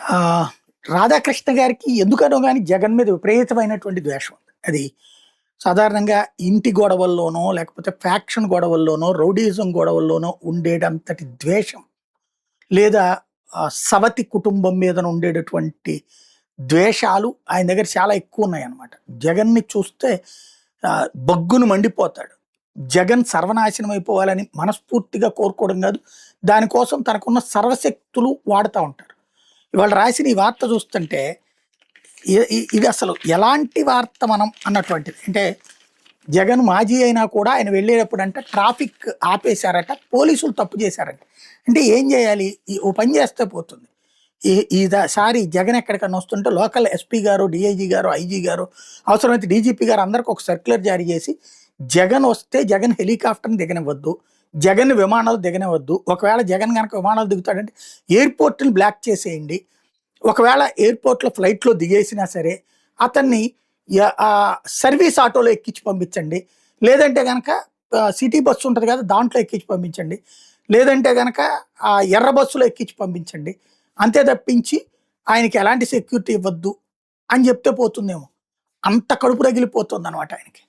ఆహ్, రాధాకృష్ణ గారికి ఎందుకనో గాని జగన్ మీద విపరీతమైనటువంటి ద్వేషం ఉంది. అది సాధారణంగా ఇంటి గొడవల్లోనో, లేకపోతే ఫ్యాక్షన్ గొడవల్లోనో, రౌడీయిజం గొడవల్లోనో ఉండేటంతటి ద్వేషం, లేదా సవతి కుటుంబం మీదన ఉండేటటువంటి ద్వేషాలు ఆయన దగ్గర చాలా ఎక్కువున్నాయన్నమాట. జగన్‌ని చూస్తే బగ్గున మండిపోతాడు. జగన్ సర్వనాశనం అయిపోవాలని మనస్ఫూర్తిగా కోరుకోవడం గాదు. దానికోసం తనకున్న సర్వశక్తులు వాడతా ఉంటారు. ఇవాళ రాసిన ఈ వార్త చూస్తుంటే ఇది అసలు ఎలాంటి వార్త మనం అన్నటువంటిది. అంటే జగన్ మాజీ అయినా కూడా ఆయన వెళ్ళేటప్పుడంట ట్రాఫిక్ ఆపేశారట. పోలీసులు తప్పు చేశారంట. అంటే ఏం చేయాలి? ఓ పని చేస్తే పోతుంది. ఈసారి జగన్ ఎక్కడికన్నా వస్తుంటే లోకల్ ఎస్పీ గారు, డీఐజీ గారు, ఐజీ గారు, అవసరమైతే డీజీపీ గారు అందరికి ఒక సర్క్యులర్ జారీ చేసి జగన్ వస్తే జగన్ హెలికాప్టర్‌ని దిగనివ్వద్దు. జగన్ విమానాలు దిగనివ్వద్దు. ఒకవేళ జగన్ గనక విమానాలు దిగుతాడంటే ఎయిర్‌పోర్ట్‌ని బ్లాక్ చేసేయండి. ఒకవేళ ఎయిర్‌పోర్ట్‌లో ఫ్లైట్‌లో దిగేసినా సరే అతన్ని సర్వీస్ ఆటోలో ఎక్కించి పంపించండి. లేదంటే గనక సిటీ బస్సు ఉంటది కదా! దాంట్లో ఎక్కించి పంపించండి. లేదంటే గనక ఎర్ర బస్సులో ఎక్కించి పంపించండి. అంతే తప్పించి ఆయనకి ఎలాంటి సెక్యూరిటీ ఇవ్వద్దు అని చెప్తే పోతుందేమో. అంత కడుపు రగిలిపోతుందనమాట ఆయనకి.